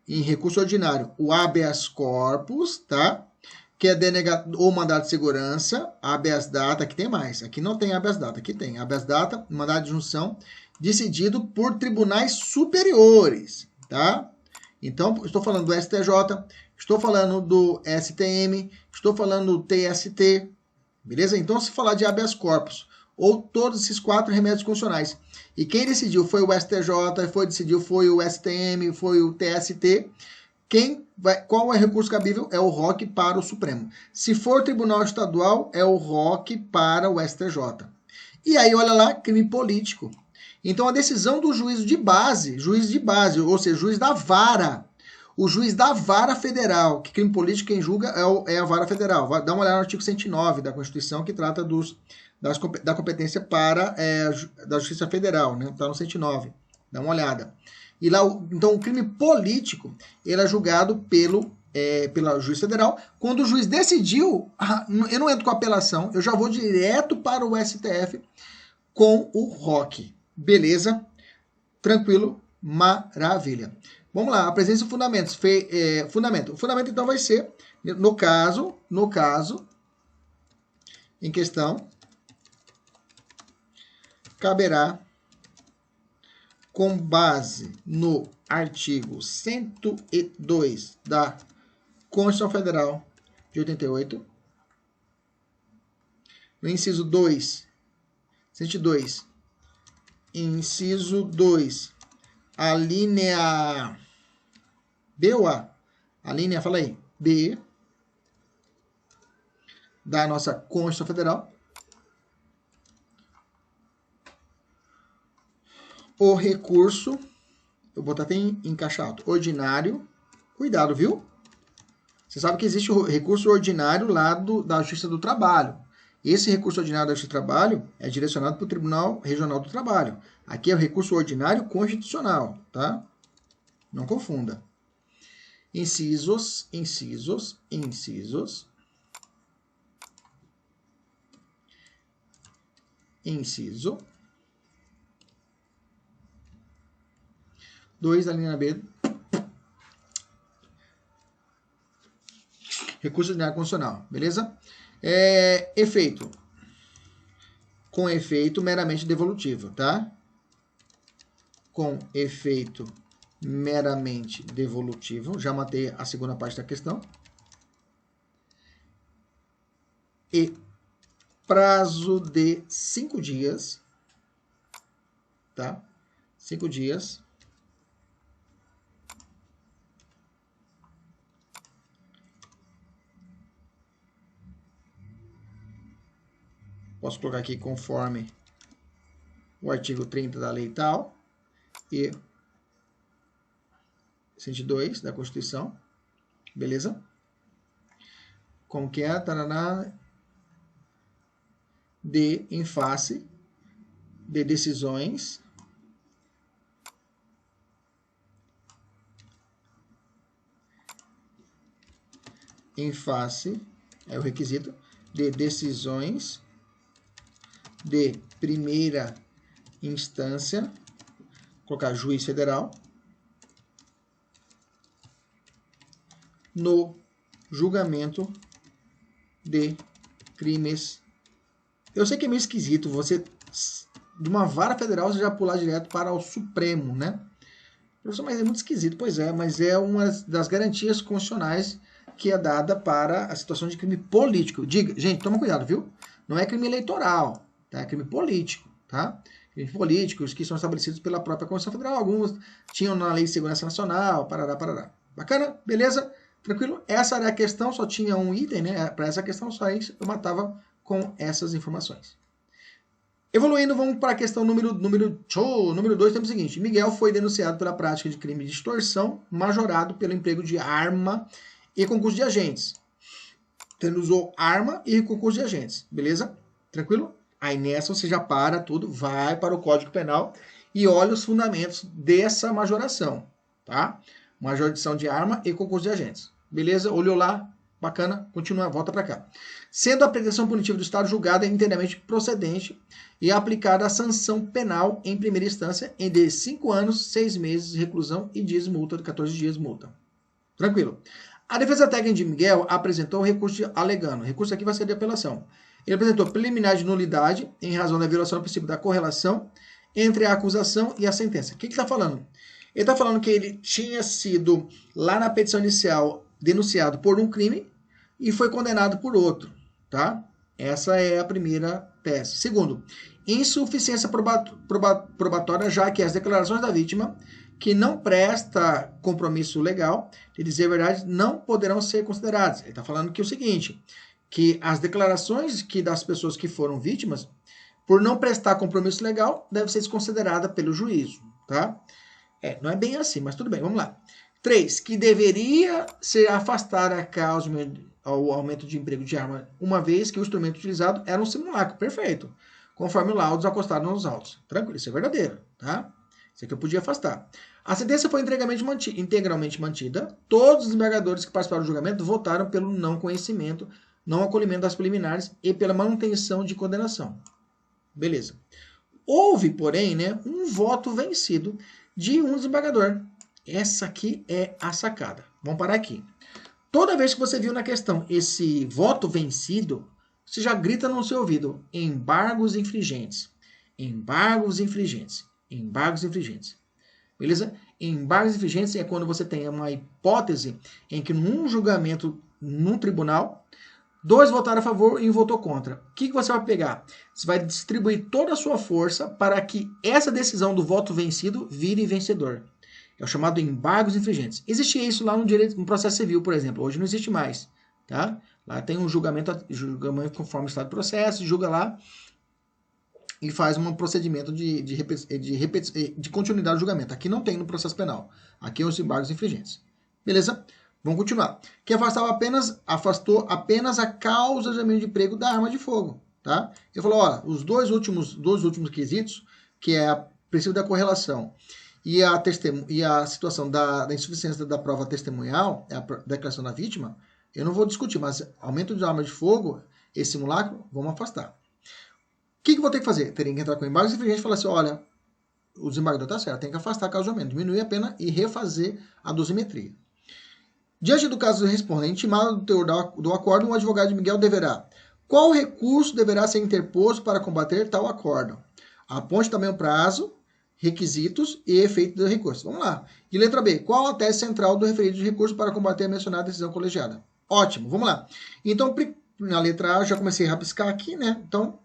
em recurso ordinário o habeas corpus, tá? Que é denegado ou mandado de segurança, habeas data, aqui tem mais, aqui não tem habeas data, aqui tem habeas data, mandado de junção, decidido por tribunais superiores, tá? Então, estou falando do STJ, estou falando do STM, estou falando do TST, beleza? Então, se falar de habeas corpus, ou todos esses 4 remédios constitucionais, e quem decidiu foi o STJ, foi o STM, foi o TST, qual é o recurso cabível? É o ROC para o Supremo. Se for Tribunal Estadual, é o ROC para o STJ. E aí, olha lá, crime político. Então, a decisão do juiz de base, ou seja, juiz da vara, o juiz da vara federal, que crime político quem julga é a vara federal. Dá uma olhada no artigo 109 da Constituição, que trata da competência da Justiça Federal, né? Está no 109. Dá uma olhada. E lá, então, o crime político ele é julgado pela juiz federal. Quando o juiz decidiu, eu não entro com apelação, eu já vou direto para o STF com o ROC. Beleza? Tranquilo? Maravilha. Vamos lá, apresente os fundamentos. Fundamento. O fundamento, então, vai ser, no caso em questão, caberá, com base no artigo 102 da Constituição Federal de 88, no inciso 2, 102, inciso 2, a linha B ou A? A linha, fala aí, B da nossa Constituição Federal. O recurso, eu vou botar até em caixa alta, ordinário, cuidado, viu? Você sabe que existe o recurso ordinário lá da Justiça do Trabalho. Esse recurso ordinário da Justiça do Trabalho é direcionado para o Tribunal Regional do Trabalho. Aqui é o recurso ordinário constitucional, tá? Não confunda. Inciso. Inciso 2 da linha B. Recurso ordinário constitucional, beleza? Efeito. Com efeito meramente devolutivo, tá? Com efeito meramente devolutivo. Já matei a segunda parte da questão. E prazo de 5 dias, tá? 5 dias. Posso colocar aqui conforme o artigo 30 da lei tal e 102 da Constituição. Beleza? Como que é? Taraná, em face de decisões em face, é o requisito, de decisões de primeira instância, vou colocar juiz federal, no julgamento de crimes. Eu sei que é meio esquisito você, de uma vara federal, você já pular direto para o Supremo, né? Professor, mas é muito esquisito. Pois é, mas é uma das garantias constitucionais que é dada para a situação de crime político. Diga, gente, toma cuidado, viu? Não é crime eleitoral, tá? É crime político, tá? Crimes políticos que são estabelecidos pela própria Constituição Federal. Alguns tinham na Lei de Segurança Nacional, parará, parará. Bacana? Beleza? Tranquilo? Essa era a questão, só tinha um item, né? Para essa questão, só isso eu matava com essas informações. Evoluindo, vamos para a questão número 2, temos o seguinte. Miguel foi denunciado pela prática de crime de extorsão, majorado pelo emprego de arma e concurso de agentes. Então, ele usou arma e concurso de agentes, beleza? Tranquilo? Aí nessa você já para tudo, vai para o Código Penal e olha os fundamentos dessa majoração, tá? Majorização de arma e concurso de agentes. Beleza? Olhou lá? Bacana, continua, volta para cá. Sendo a pretensão punitiva do Estado julgada inteiramente procedente e aplicada a sanção penal em primeira instância em de 5 anos, 6 meses de reclusão e dias de multa, de 14 dias de multa. Tranquilo. A defesa técnica de Miguel apresentou o recurso alegando. O recurso aqui vai ser de apelação. Ele apresentou preliminar de nulidade em razão da violação do princípio da correlação entre a acusação e a sentença. O que ele está falando? Ele está falando que ele tinha sido, lá na petição inicial, denunciado por um crime e foi condenado por outro, tá? Essa é a primeira tese. Segundo, insuficiência probatória, já que as declarações da vítima, que não presta compromisso legal de dizer a verdade, não poderão ser consideradas. Ele está falando que é o seguinte, que as declarações das pessoas que foram vítimas, por não prestar compromisso legal, deve ser desconsiderada pelo juízo, tá? Não é bem assim, mas tudo bem, vamos lá. 3. Que deveria ser afastada a causa ao aumento de emprego de arma, uma vez que o instrumento utilizado era um simulacro. Perfeito. Conforme o laudos acostados nos autos. Tranquilo, isso é verdadeiro, tá? Isso aqui eu podia afastar. A sentença foi integralmente mantida. Todos os desembargadores que participaram do julgamento votaram pelo não conhecimento, não acolhimento das preliminares e pela manutenção de condenação. Beleza. Houve, porém, né, um voto vencido de um desembargador. Essa aqui é a sacada. Vamos parar aqui. Toda vez que você viu na questão esse voto vencido, você já grita no seu ouvido: embargos infringentes. Embargos infringentes. Embargos infringentes. Beleza? Embargos infringentes é quando você tem uma hipótese em que num julgamento, num tribunal, 2 votaram a favor e 1 votou contra. O que você vai pegar? Você vai distribuir toda a sua força para que essa decisão do voto vencido vire vencedor. É o chamado embargos infringentes. Existia isso lá no processo civil, por exemplo. Hoje não existe mais. Tá? Lá tem um julgamento conforme o estado do processo, julga lá e faz um procedimento de continuidade do julgamento. Aqui não tem no processo penal. Aqui é os embargos infringentes. Beleza? Vamos continuar. Que afastou apenas a causa de aumento de emprego da arma de fogo. Tá? Ele falou, olha, os dois últimos quesitos, que é a princípio da correlação e a situação da insuficiência da prova testemunhal, a declaração da vítima, eu não vou discutir, mas aumento de arma de fogo, esse simulacro, vamos afastar. O que eu vou ter que fazer? Teria que entrar com embargos infringentes e falar assim, olha, o desembargador está certo, tem que afastar a causa de aumento, diminuir a pena e refazer a dosimetria. Diante do caso do respondente, intimado do teor do acordo, o advogado de Miguel deverá: qual recurso deverá ser interposto para combater tal acordo? Aponte também o prazo, requisitos e efeito do recurso. Vamos lá. E letra B. Qual a tese central do referido de recurso para combater a mencionada decisão colegiada? Ótimo, vamos lá. Então, na letra A, eu já comecei a rabiscar aqui, né? Então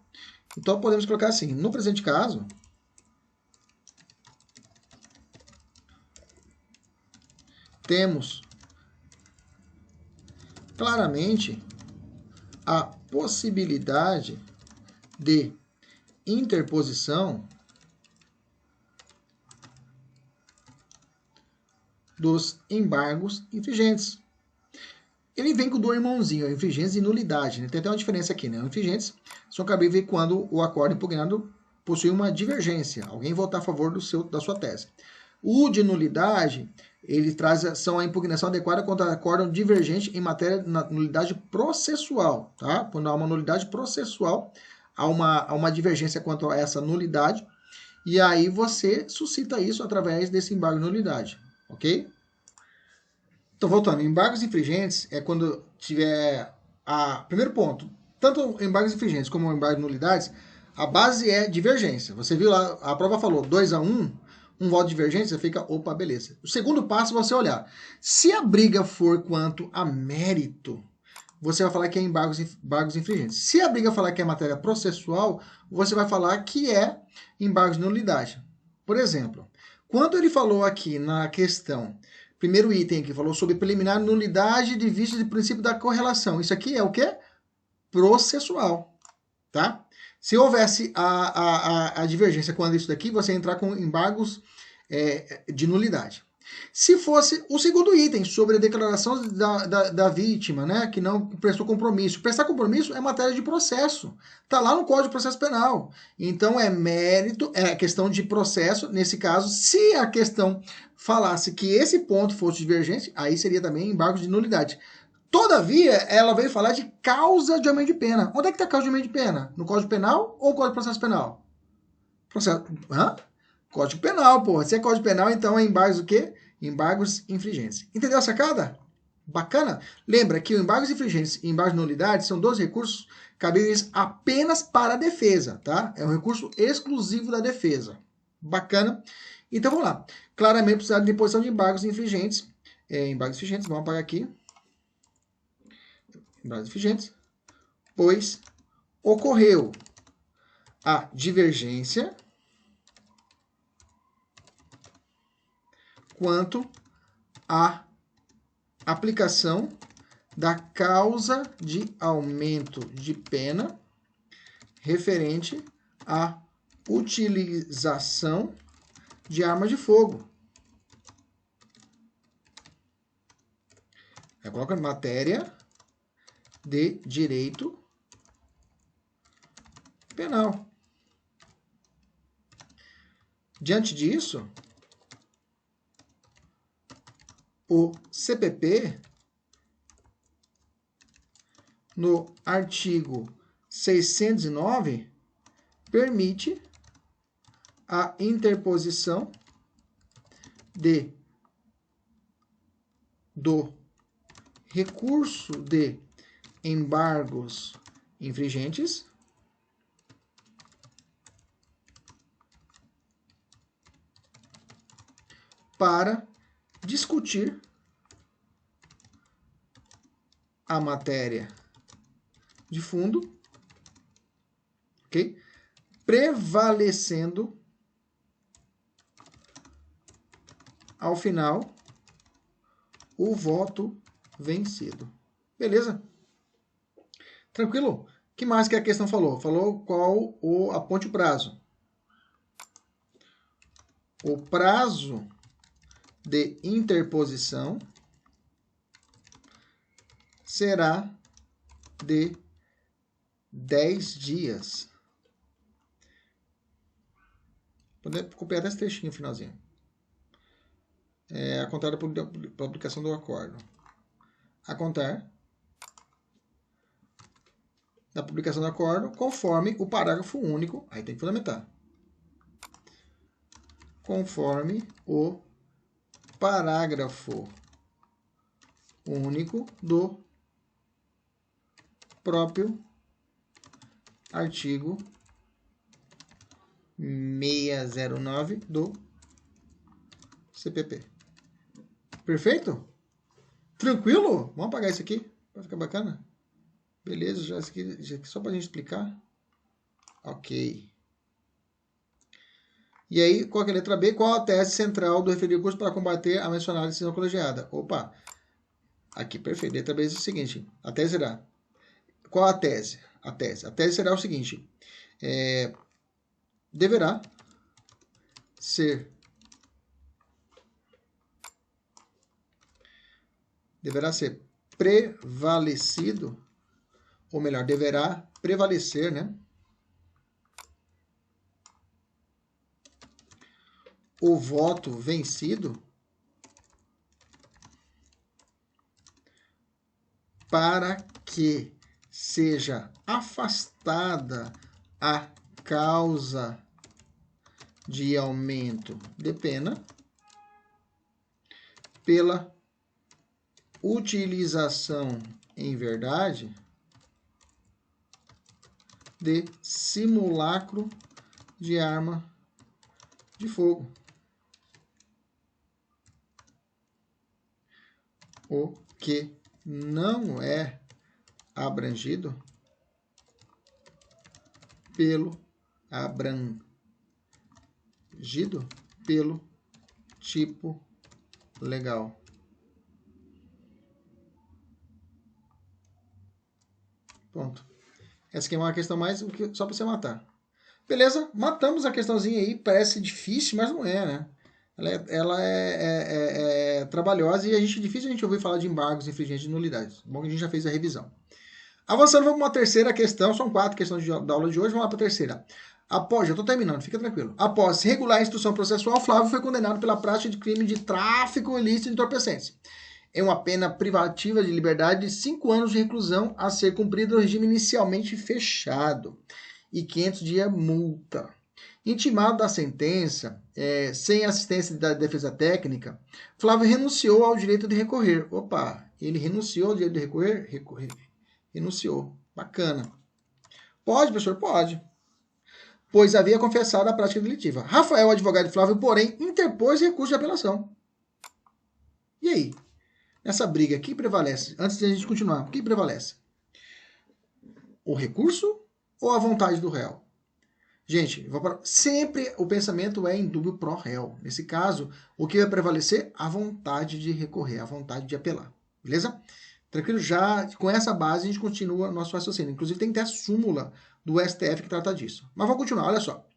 podemos colocar assim. No presente caso, temos claramente a possibilidade de interposição dos embargos infringentes. Ele vem com o do irmãozinho, infringentes e nulidade. Né? Tem até uma diferença aqui, né? Infringentes são cabíveis quando o acordo impugnado possui uma divergência, alguém votar a favor da sua tese. O de nulidade, ele traz são a impugnação adequada contra acórdão divergente em matéria de nulidade processual, tá? Quando há uma nulidade processual, há uma divergência quanto a essa nulidade, e aí você suscita isso através desse embargo de nulidade, ok? Então, voltando, embargos infringentes é quando tiver primeiro ponto, tanto embargos infringentes como embargos de nulidades, a base é divergência. Você viu lá, a prova falou 2-1, um voto de divergência, fica, opa, beleza. O segundo passo é você olhar. Se a briga for quanto a mérito, você vai falar que é embargos infringentes. Se a briga falar que é matéria processual, você vai falar que é embargos de nulidade. Por exemplo, quando ele falou aqui na questão, primeiro item aqui, falou sobre preliminar nulidade de vista de princípio da correlação. Isso aqui é o quê? Processual, tá? Se houvesse a divergência quando isso daqui, você entrar com embargos de nulidade. Se fosse o segundo item, sobre a declaração da vítima, né, que não prestou compromisso. Prestar compromisso é matéria de processo. Está lá no Código de Processo Penal. Então é mérito, é questão de processo. Nesse caso, se a questão falasse que esse ponto fosse divergente, aí seria também embargos de nulidade. Todavia, ela veio falar de causa de aumento de pena. Onde é que está a causa de aumento de pena? No Código Penal ou Código de Processo Penal? Código Penal, porra. Se é Código Penal, então é embargos o quê? Embargos infringentes. Entendeu a sacada? Bacana? Lembra que o embargos infringentes e embargos de nulidade são dois recursos cabíveis apenas para a defesa, tá? É um recurso exclusivo da defesa. Bacana? Então, vamos lá. Claramente precisa de imposição de embargos infringentes. Embargos infringentes, vamos apagar aqui. Embargos infringentes, pois ocorreu a divergência quanto à aplicação da causa de aumento de pena referente à utilização de arma de fogo. Eu coloco em matéria de direito penal. Diante disso, o CPP, no artigo 609, permite a interposição do recurso de embargos infringentes para discutir a matéria de fundo, ok? Prevalecendo ao final o voto vencido. Beleza? Tranquilo? O que mais que a questão falou? Falou qual aponte o prazo. O prazo de interposição será de 10 dias. Vou copiar até esse textinho finalzinho. A contar da publicação do acordo. A contar da publicação do acordo, conforme o parágrafo único, aí tem que fundamentar, conforme o parágrafo único do próprio artigo 609 do CPP. Perfeito? Tranquilo? Vamos apagar isso aqui para ficar bacana? Beleza, já aqui só para a gente explicar. Ok. E aí, qual é a letra B? Qual a tese central do referido curso para combater a mencionada decisão colegiada? Opa! Aqui, perfeito. Letra B é o seguinte. A tese será... Qual a tese? A tese será o seguinte. deverá ser prevalecido, ou melhor, deverá prevalecer, né? O voto vencido para que seja afastada a causa de aumento de pena pela utilização em verdade de simulacro de arma de fogo. O que não é abrangido pelo tipo legal. Ponto. Essa aqui é uma questão mais só para você matar. Beleza, matamos a questãozinha aí. Parece difícil, mas não é, né? Ela é trabalhosa e difícil a gente ouvir falar de embargos infringentes de nulidades. Bom que a gente já fez a revisão. Avançando, vamos para uma terceira questão. São 4 questões da aula de hoje. Vamos lá para a terceira. Já estou terminando, fica tranquilo. Após regular a instrução processual, Flávio foi condenado pela prática de crime de tráfico ilícito de entorpecentes. É uma pena privativa de liberdade de 5 anos de reclusão a ser cumprido no regime inicialmente fechado e 500 dias multa. Intimado da sentença, sem assistência da defesa técnica, Flávio renunciou ao direito de recorrer. Opa, ele renunciou ao direito de recorrer? Renunciou. Bacana. Pode, professor? Pode. Pois havia confessado a prática delitiva. Rafael, advogado de Flávio, porém, interpôs recurso de apelação. E aí? Nessa briga, quem prevalece? Antes de a gente continuar, quem prevalece? O recurso ou a vontade do réu? Gente, sempre o pensamento é em dúvio pró réu. Nesse caso, o que vai prevalecer? A vontade de recorrer, a vontade de apelar. Beleza? Tranquilo? Já com essa base a gente continua nosso raciocínio. Inclusive tem que ter a súmula do STF que trata disso. Mas vamos continuar, olha só.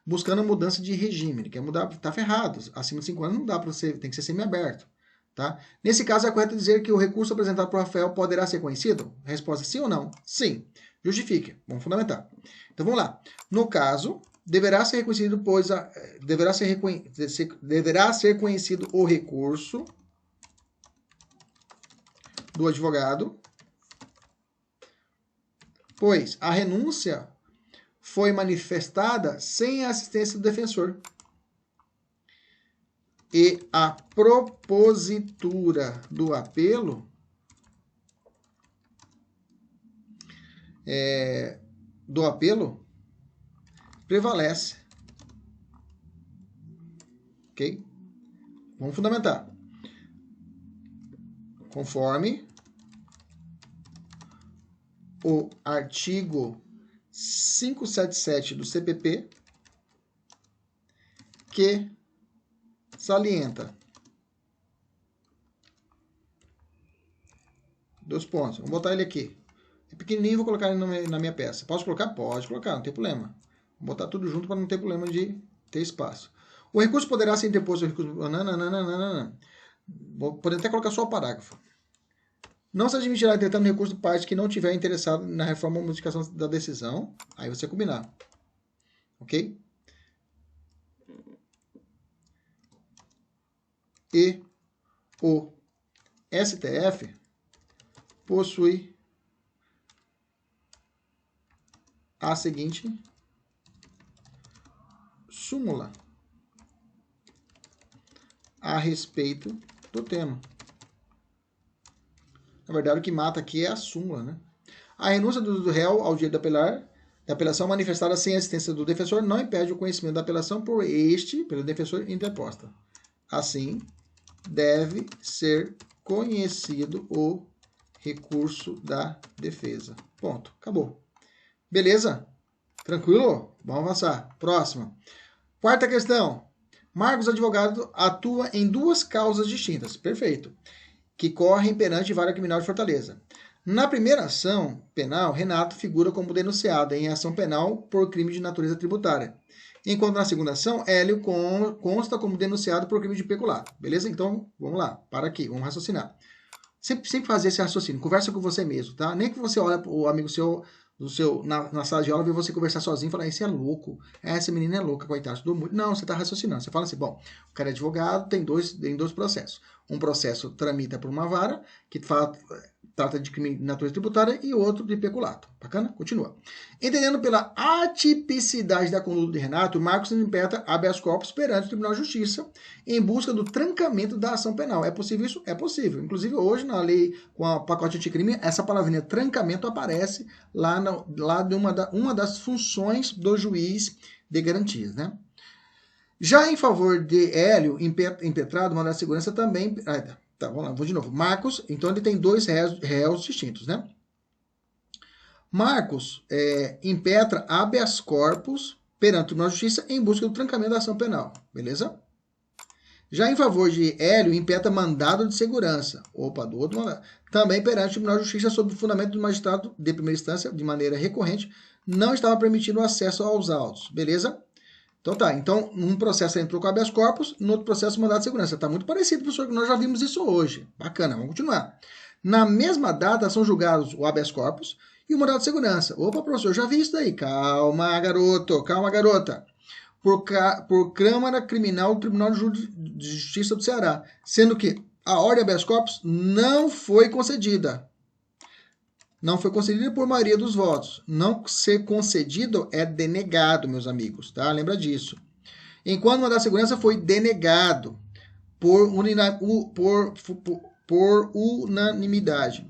Buscando a mudança de regime. Ele quer mudar, tá ferrado. Acima de 5 anos não dá para você, tem que ser semiaberto. Tá? Nesse caso, é correto dizer que o recurso apresentado por Rafael poderá ser conhecido? Resposta sim ou não? Sim. Justifique. Vamos fundamentar. Então vamos lá. No caso, deverá ser reconhecido, deverá ser conhecido o recurso do advogado, pois a renúncia foi manifestada sem a assistência do defensor. E a propositura do apelo prevalece. Ok? Vamos fundamentar. Conforme o artigo 577 do CPP, que salienta. 2 pontos. Vamos botar ele aqui. É pequenininho, vou colocar ele na minha peça. Posso colocar? Pode colocar, não tem problema. Vou botar tudo junto para não ter problema de ter espaço. O recurso poderá ser interposto. Vou poder até colocar só o parágrafo. Não se admitirá, entretanto, recurso de parte que não tiver interessado na reforma ou modificação da decisão. Aí você combinar. Ok? E o STF possui a seguinte súmula a respeito do tema. Na verdade, o que mata aqui é a súmula, né? A renúncia do réu ao direito da apelação manifestada sem assistência do defensor não impede o conhecimento da apelação pelo defensor interposta. Assim, deve ser conhecido o recurso da defesa. Ponto. Acabou. Beleza? Tranquilo? Vamos avançar. Próxima. 4ª questão. Marcos, advogado, atua em 2 causas distintas. Perfeito. Que correm perante vara criminal de Fortaleza. Na primeira ação penal, Renato figura como denunciado em ação penal por crime de natureza tributária. Enquanto na segunda ação, Hélio consta como denunciado por crime de peculato. Beleza? Então, vamos lá. Para aqui. Vamos raciocinar. Sempre fazer esse raciocínio. Conversa com você mesmo, tá? Nem que você olhe o amigo seu na sala de aula e você conversar sozinho e falar, esse é louco, essa menina é louca, coitado, estudou muito. Não, você está raciocinando. Você fala assim, bom, o cara é advogado, tem dois processos. Um processo tramita por uma vara, que trata de crime de natureza tributária, e outro de peculato. Bacana? Continua. Entendendo pela atipicidade da conduta de Renato, Marcos impeta habeas corpus perante o Tribunal de Justiça em busca do trancamento da ação penal. É possível isso? É possível. Inclusive, hoje, na lei com o pacote anticrime, essa palavrinha trancamento aparece lá de uma das funções do juiz de garantias, né? Já em favor de Hélio, impetrado, mandado de segurança também... Tá, vamos lá, vou de novo. Marcos, então ele tem dois réus distintos, né? Marcos impetra habeas corpus perante o Tribunal de Justiça em busca do trancamento da ação penal, beleza? Já em favor de Hélio, impetra mandado de segurança, do outro mandado, também perante o Tribunal de Justiça sob o fundamento do magistrado de primeira instância, de maneira recorrente, não estava permitido o acesso aos autos, beleza? Então tá, então num processo entrou com habeas corpus, no outro processo mandado de segurança. Tá muito parecido, professor, que nós já vimos isso hoje. Bacana, vamos continuar. Na mesma data são julgados o habeas corpus e o mandado de segurança. Opa, professor, já vi isso daí. Calma, garoto, calma, garota. Por Câmara Criminal do Tribunal de Justiça do Ceará. Sendo que a ordem habeas corpus não foi concedida. Não foi concedido por maioria dos votos. Não ser concedido é denegado, meus amigos, tá? Lembra disso. Enquanto o mandado de segurança foi denegado por unanimidade.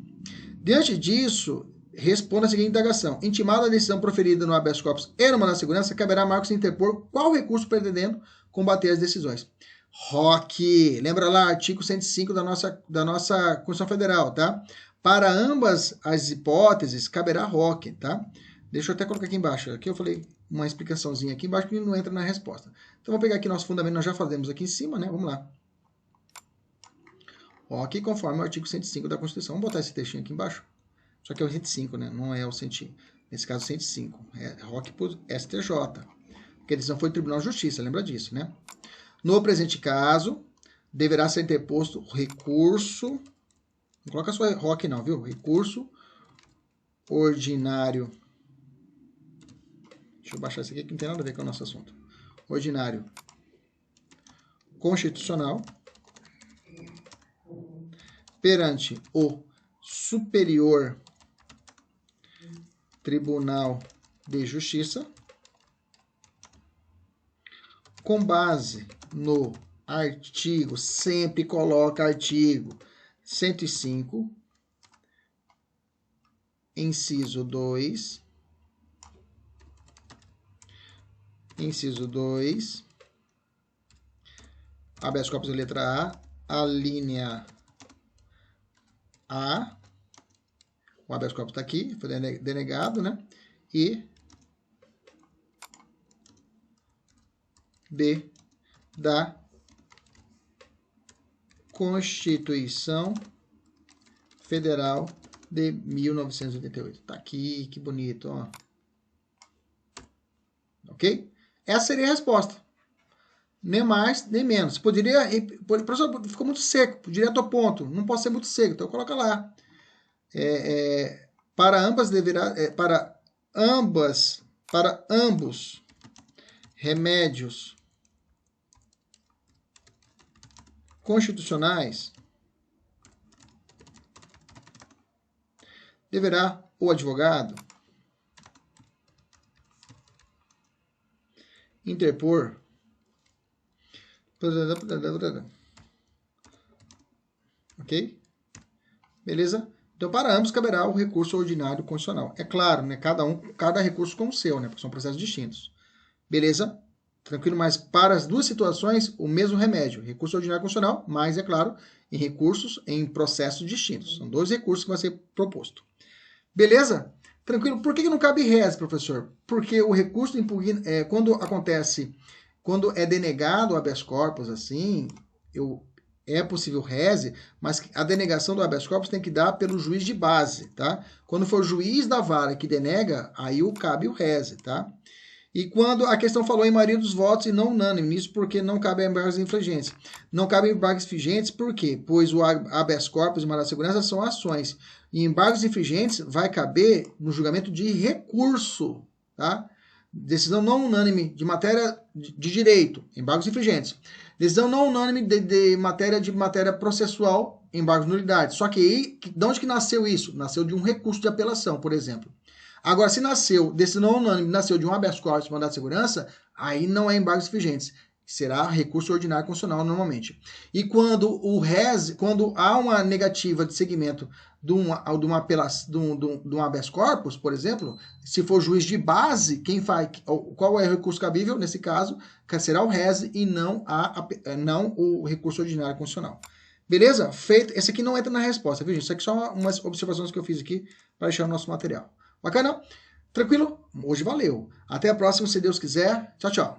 Diante disso, responda a seguinte indagação. Intimada a decisão proferida no habeas corpus e no mandado de segurança, caberá a Marcos interpor qual recurso pretendendo combater as decisões. Roque, lembra lá, artigo 105 da nossa Constituição Federal, tá? Para ambas as hipóteses, caberá Roque, tá? Deixa eu até colocar aqui embaixo. Aqui eu falei uma explicaçãozinha aqui embaixo que não entra na resposta. Então, vou pegar aqui nosso fundamento, nós já fazemos aqui em cima, né? Vamos lá. Roque, conforme o artigo 105 da Constituição. Vamos botar esse textinho aqui embaixo. Só que é o 105, né? Não é o 100. Nesse caso, 105. É Roque por STJ. Porque a decisão foi do Tribunal de Justiça, lembra disso, né? No presente caso, deverá ser interposto recurso... Não coloca só Roque não, viu? Recurso ordinário. Deixa eu baixar isso aqui que não tem nada a ver com o nosso assunto. Ordinário constitucional perante o Superior Tribunal de Justiça com base no artigo, sempre coloca artigo 105, inciso 2, habeas corpus letra A, linha A, o habeas corpus está aqui, foi denegado, né? E B, da Constituição Federal de 1988. Tá aqui, que bonito, ó. Ok? Essa seria a resposta. Nem mais, nem menos. Poderia... Professor, ficou muito seco, direto ao ponto. Não pode ser muito seco, então coloca lá. Para ambas deverá... para ambos remédios constitucionais, deverá o advogado interpor ok? Beleza? Então, para ambos caberá o recurso ordinário constitucional. É claro, né? Cada recurso com o seu, né? Porque são processos distintos. Beleza? Tranquilo, mas para as duas situações, o mesmo remédio. Recurso ordinário constitucional, mas, é claro, em processos distintos. São dois recursos que vai ser proposto. Beleza? Tranquilo. Por que não cabe rez, professor? Porque o recurso impugna, quando é denegado o habeas corpus, assim, é possível reze, mas a denegação do habeas corpus tem que dar pelo juiz de base, tá? Quando for o juiz da vara que denega, aí cabe o reze, tá? E quando a questão falou em maioria dos votos e não unânime, isso porque não cabe embargos infringentes. Não cabe embargos infringentes por quê? Pois o habeas corpus e mandado de segurança são ações. E embargos infringentes vai caber no julgamento de recurso, tá? Decisão não unânime de matéria de direito, embargos infringentes. Decisão não unânime de matéria processual, embargos nulidade. Só que aí, de onde que nasceu isso? Nasceu de um recurso de apelação, por exemplo. Agora, se decisão unânime, nasceu de um habeas corpus mandado de segurança, aí não é embargos infringentes. Será recurso ordinário constitucional normalmente. E quando quando há uma negativa de seguimento de um habeas corpus, por exemplo, se for juiz de base, qual é o recurso cabível? Nesse caso, será o reze e não o recurso ordinário constitucional. Beleza? Feito. Esse aqui não entra na resposta, viu, gente? Isso aqui são umas observações que eu fiz aqui para deixar o nosso material. Bacana? Tranquilo? Hoje valeu. Até a próxima, se Deus quiser. Tchau, tchau.